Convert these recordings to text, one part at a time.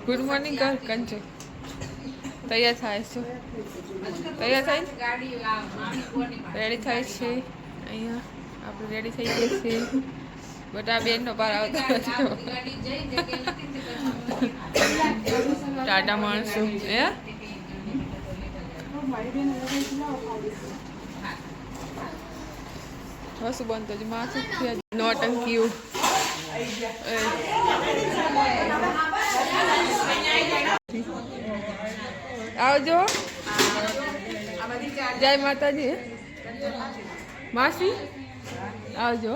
Good morning કર કંચો તૈયાર થાય છે તૈયાર થાય રેડી થાય છે અહીંયા આપણે રેડી થઈ ગઈ છે બટ આ બેનનો પાર આવતો ટાટા માણસો હે હસું બનતો જ માથું નોટંકીઓ આવજો જય માતાજી માસી આવજો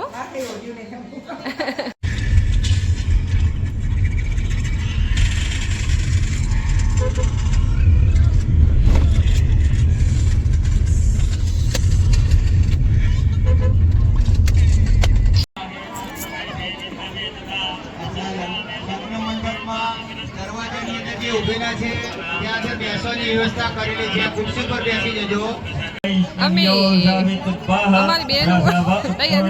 ઉભેલા છે ત્યાં છે બેસવાની વ્યવસ્થા કરેલી છે ખુરશી પર બેસી જજો અમે અમારી બેન તૈયાર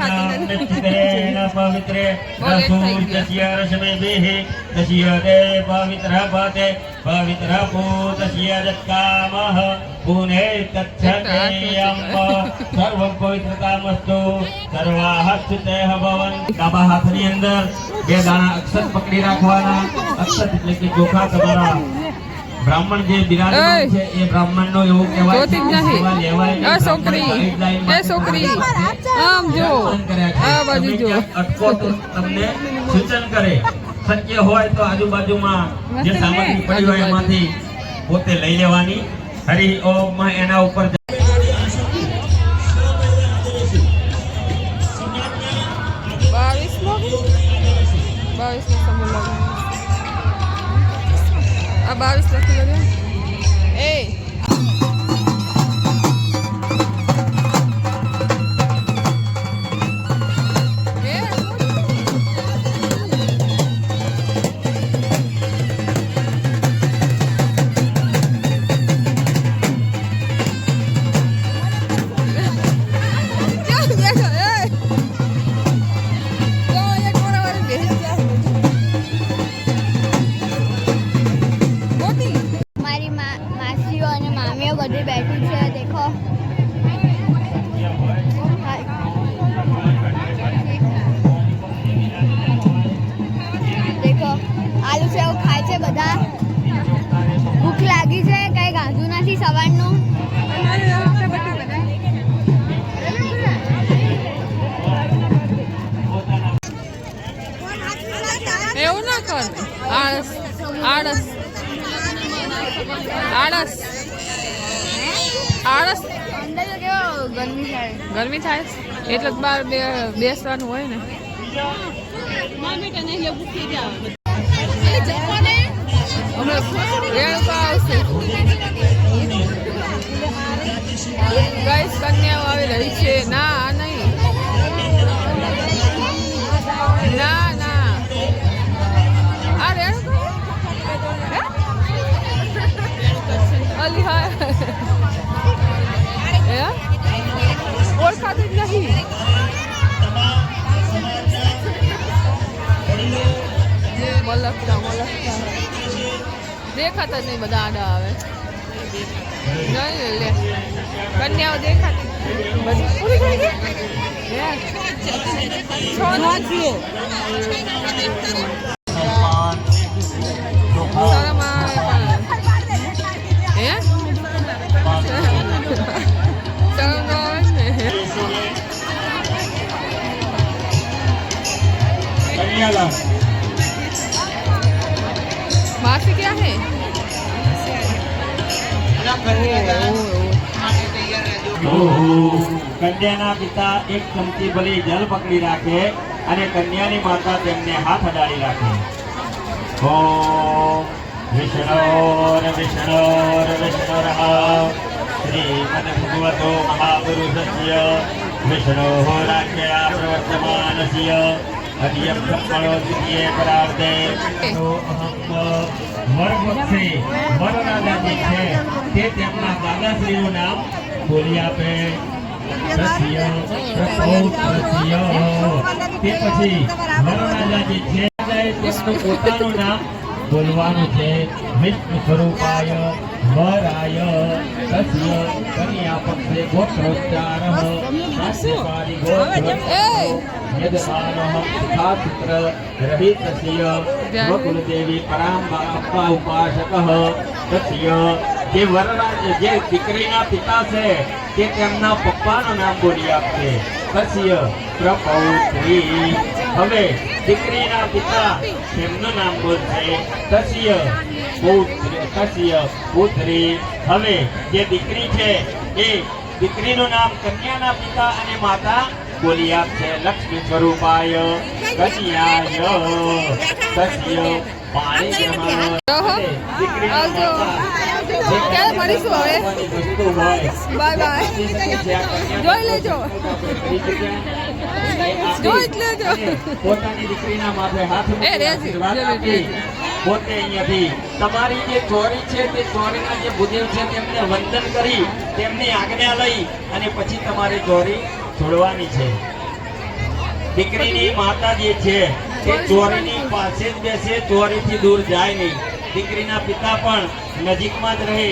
ડાબા હાથની અંદર 2 દાણા અક્ષત પકડી રાખવાના અક્ષત એટલે કે ચોખા તમારા બ્રાહ્મણ જે બિરાજમાન છે એ બ્રાહ્મણનો એવું કહેવાય છે લેવાય છોકરી આમ જો આ બાજુ જો અટકો તો તમને સૂચન કરે શક્ય હોય તો આજુબાજુમાં જે સામગ્રી પડી હોય એમાંથી પોતે લઈ લેવાની હરિ ઓમ માં એના ઉપર 22 લખી લો એ बड़ी बैठी है देखो देखो आलू सेव खाए છે બધા ભૂખ લાગી છે કઈ ગાંધું નથી સવારનું એવું ના કર આળસ આળસ આળસ આળસ અંદર તો કેવો ગરમી થાય એટલે જ બહાર બેસવાનું હોય ને આવશે ગાઈસ કન્યાઓ આવી રહી છે ના આ નહીં ના ના આ રેણુ અલી હા ઓળખાતું જ નહીં મલકતા દેખાતા જ નહીં બધા આડા આવે નહીં લે કન્યાઓ દેખાતી બધી પૂરી થઈ ગઈ मासी क्या है કન્યાના પિતા એક ચમચી ભરી જલ પકડી રાખે અને કન્યાની માતા તેમને હાથ અડાડી રાખે ઓમ વિષ્ણોર વિષ્ણોર વિષ્ણોરઃ શ્રીમદ ભગવતો મહાપુરુષસ્ય વિષ્ણોઃ રાજ્યા પ્રવર્તમાનસ્ય અધિયમ બ્રહ્મણો દ્વિતીય પરાર્ધે વરવક્ષે વરરાજા જે છે તે તેમના દાદાશ્રીનું નામ બોલી આપે સત્ય તે પછી વરરાજા જે છે તેમનું પોતાનું નામ બોલવાનું છે. વિષ્ણુ સ્વરૂપાય વરાય તસ્ય કન્યા પક્ષે ગોત્રોચ્ચારઃ નાસ્યકારી ગોત્રોચ્ચારઃ યદમાનઃ સ્થાપિત્ર રહિતસ્ય વકુલદેવી પરાંબા ઉપાસકઃ તસ્ય જે વરરાજ જે દીકરીના પિતા છે તે તેમના પપ્પાનું નામ બોલી આપશે. તસ્ય પ્રપૌત્રી. હવે દીકરીના પિતા તેમનું નામ બોલશે. તસ્ય પુત્રી. હવે જે દીકરી છે એ દીકરીનું નામ કન્યાના પિતા અને માતા બોલી આપશે. લક્ષ્મી સ્વરૂપાય કન્યાય તસ્ય પાણી ગ્રહણ. દીકરીના માતા ક્યારે મળીશું હવે? Bye bye. જોઈ લેજો. જોઈ જ લેજો. પોતાની દીકરીના માથે હાથ મૂકી આશીર્વાદ આપી પોતે અહીંયાથી તમારી જે ચોરી છે તે ચોરીના જે ભૂદેવ છે તેમને વંદન કરી તેમની આજ્ઞા લઈ અને પછી તમારે ચોરી છોડવાની છે. દીકરીની માતા જે છે તે ચોરીની પાસે જ બેસે, ચોરીથી દૂર જાય નહીં. દીકરીના પિતા પણ નજીકમાં જ રહે.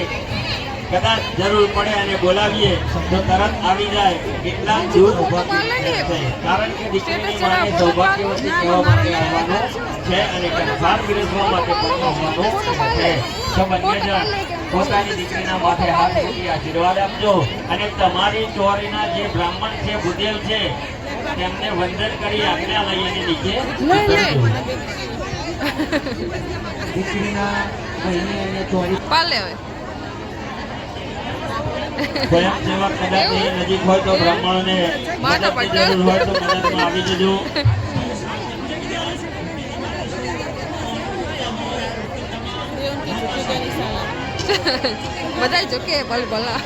કદાચ જરૂર પડે અને બોલાવીએ તો તરત આવી જાય. એટલા દૂર ઉભા છે. કારણ કે દીકરીની માને સૌભાગ્યવતી કહેવા માટે આવવાનું છે અને કંસાર વિરસવા માટે પણ આવવાનું છે. તો બંને જણ પોતાની દીકરીના માથે હાથ મૂકી આશીર્વાદ આપજો અને તમારી ચોરીના જે બ્રાહ્મણ છે, ભૂદેવ છે, તેમને વંદન કરી આજ્ઞા લઈ અને નીચે દીકરીના બહેને અને ચોરી પાલે હવે. સ્વયંસેવક કદાચ નજીક હોય તો બ્રાહ્મણોને મદદની જરૂર હોય તો મદદમાં આવી જજો. બધા જોકે ભલ ભલા.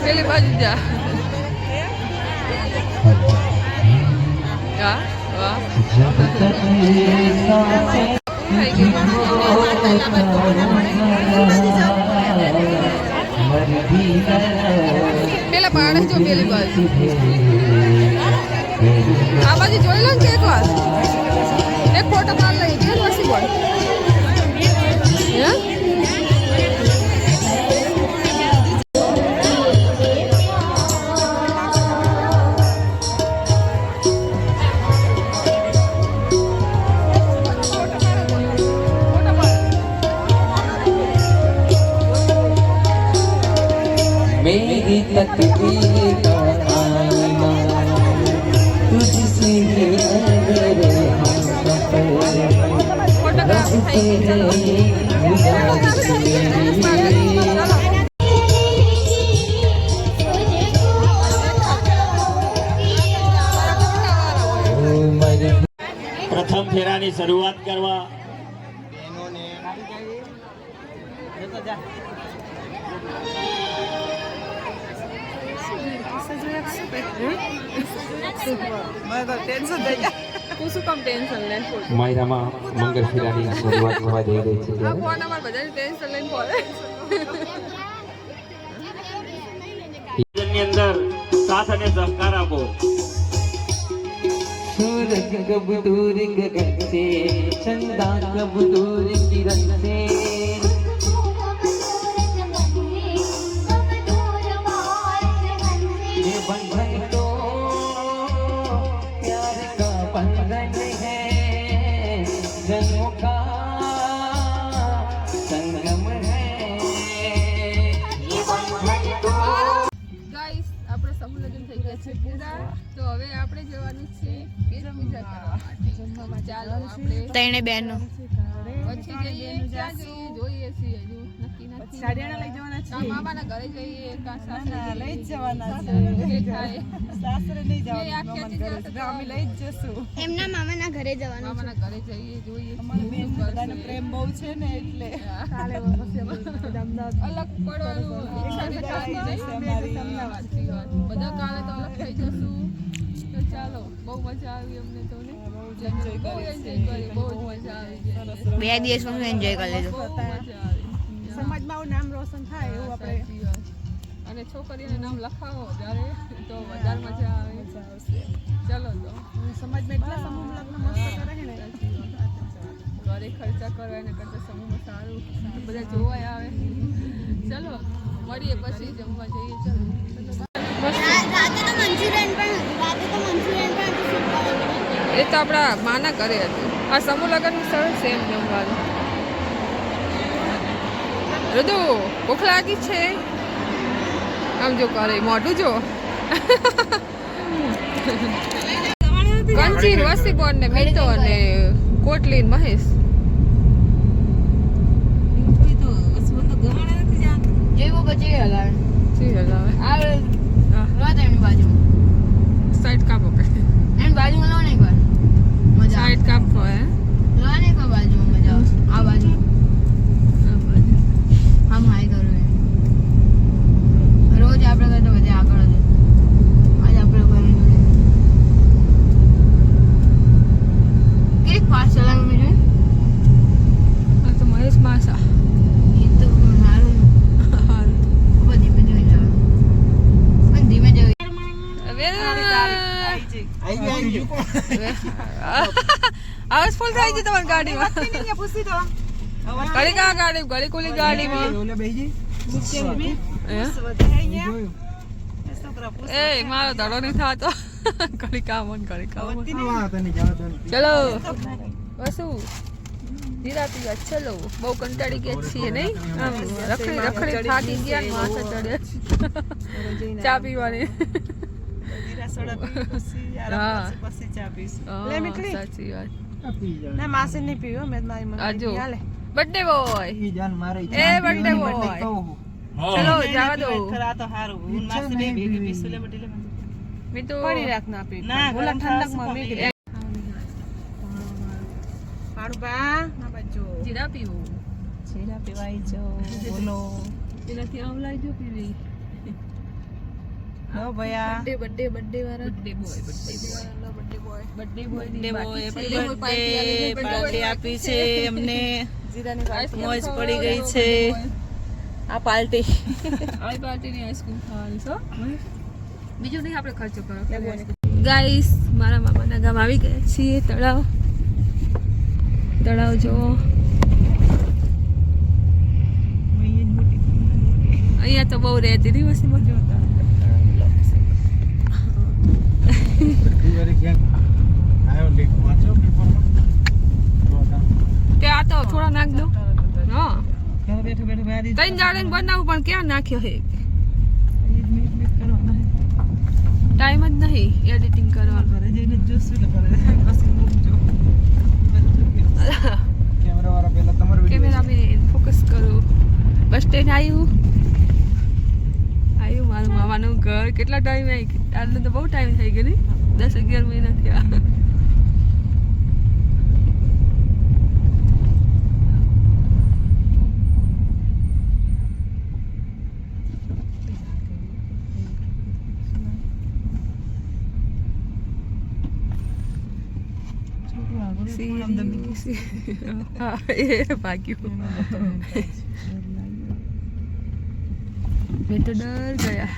પેલી બાજુ જા. વાહ વાહ. થઈ ગયું. પેલા પાડે જો પેલી બાજુ. આ બાજુ જોઈ લો ને એક વાર. એક ફોટો પાડ લઈ કે પછી બોલ. मेरी तकदीर का आईना तुझसे मेरे हमसफर रखते हैं गुजारिश मेरी. પ્રથમ ફેરાની શરૂઆત કરવા તું શું કામ ટેન્શન લે? માયરામાં મંગળ ફેરાની શરૂઆત થવા જઈ રહી છે. આ ફોન અમાર બધાને ટેન્શન લઈને ફરે. ની અંદર સાથ અને સહકાર આપો. सूरज कब दूर गगन से, चंदा कब दूर किरण से, ये बंधन तो प्यार का बंधन है, जन्मों का संगम है, ये बंधन तो. ગાઈસ આપણે સમૂહ લગ્ન થઈ ગયા છે પૂરા. તો હવે આપણે જવાનું છે પૂજા કરવા માટે. ચાલો આપણે ત્રણે બહેનો પછી જઈએ ક્યાં જઈએ જોઈએ છીએ હજુ નક્કી નથી. સાડિયાણા લઈ જવાના કાં છે. મામાના ઘરે જઈએ કાં સાસરે લઈ જ જવાના છે. જે થાય. સાસરે નહીં બે જવાનું, આખી મામાના જશે ઘરે. તો અમે લઈ જ જશું. એમના મામાના ઘરે જવાનું છે. મામાના ઘરે જઈએ જોઈએ અમારે બેન શું બધાનો કરશે. પ્રેમ બહુ છે ને એટલે કાલે પછી અમે બધા અમદાવાદ અલગ પડવાનું ઈચ્છા તો થાય જ છે અમારી. સાચી વાત. બધા કાલે તો અલગ થઈ જશું. તો ચાલો બહુ મજા આવી અમને તો ને બહુ જ enjoy બહુ કરીએ એન્જોય છીએ. કરી. બહુ જ મજા આવી ગઈ. બે દિવસ એન્જોય કરી લેજો. બહુ મજા આવી. સમાજમાં આવું નામ રોશન થાય એવું આપણે સાચી વાત. અને છોકરીઓને નામ લખાવો ત્યારે તો વધારે મજા આવે. ચલો તો સમાજમાં એટલા સમૂહ લગ્ન મસ્ત કરે છે ને. ઘરે ખર્ચા કરવા એના કરતાં સમૂહમાં સારું બધા જોવાય આવે. ચલો મળીએ પછી જમવા જઈએ. ચલો રાતે તો મંચુરિયન પણ હતું. રાતે તો મંચુરિયન પણ હતું. એ તો આપણા માના ઘરે હતું. આ સમૂહ લગ્નનું સરસ છે એમ જમવાનું. રુદુ ભૂખ લાગી છે આમ જો કરે મોઢું જો. કંચીન વસીબોન ને મીતો અને કોટલી ને મહેશ. જેવો પછી હલાવે. સી હલાવે આ રોત એમની બાજુ. સાઈડ કાપો કે એની બાજુમાં લો ને એકવાર. મજા સાઈડ કાપો હે લો ને એકવાર બાજુમાં મજા આવશે. આ બાજુ આમ હાઈ કરું એમ. રોજ આપણે કરતા બધે આગળ જ. આજે આપણે ઘરે કેટલીક ફાસ્ટ ચલાવવું જોઈએ. આ તો મહેશ માસા. એ તો મારું ખૂબ ધીમે ધીમે જવાનું. પણ ધીમે જવું. આવાજ ફૂલ થઈ ગઈ તમારી ગાડીમાં. ઘડી કા ગાડી ઘડી કુલી ગાડીમાં. એ મારો ધડો નહીં થતો. ઘડી કામ ઘડી કામ. ચલો વસુ ધીરાતી વાત. ચલો બહુ કંટાળી ગયા છીએ નહીં. આમ રખડી રખડી થાકી ગયા ને માથે ચડ્યા. ચા પીવાની. હા સાચી વાત. ના માસી નહીં પીવો મેં મારી આ જો મમ્મી હાલે. Birthday boy. એ બર્થડે બોય. ચલો જવા દો. ખરા તો હારું હું માસી બે ભેગી પીસું લે બટી લે મી તો પડી રાખ ના પી ના, બોલા ગરમ ઠંડકમાં થશે મેગી પાડું બા ના બાજુ જીરા પીવું. જીરા પીવાઈ જો બોલો એનાથી આમ લાવજો પીવી. નો ભયા બર્થડે વાળા birthday boy birthday boy birthday boy party આપી છે એમને જીરાની મોજ પડી ગઈ છે આ પાર્ટી આ પાર્ટીની આઈસ્ક્રીમ ખાવાની છો. બીજું નહીં આપણે ખર્ચો કરો. ગાઈસ મારા મામાના ગામ આવી ગયા છીએ. તળાવ જો અહીંયા તો બહુ રહેતી દિવસની મજા હતા. ત્યાં તો થોડા નાખ દો. હા કઈ જાડે બનાવું પણ ક્યાં નાખ્યો હે ટાઈમ જ નહીં એડિટિંગ કરવાનો. કેમેરામેન ફોકસ કરો. બસ સ્ટેન્ડ આવ્યું મારું મામાનું ઘર. કેટલા ટાઈમ આવી આટલું તો બહુ ટાઈમ થઈ ગયો ને. 10-11 મહિના થયા. ભાગ્યું મેં તો ડર ગયા.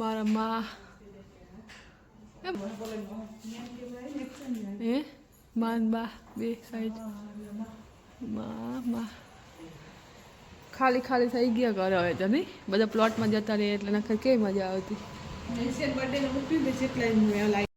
મારા માં માન બા બે સાઈડ માં ખાલી ખાલી થઈ ગયા ઘરે. હવે તો નહીં બધા પ્લોટમાં જતા રહે એટલે નખર કેવી મજા આવતી. બર્થડે નું મૂક્યું છે એટલે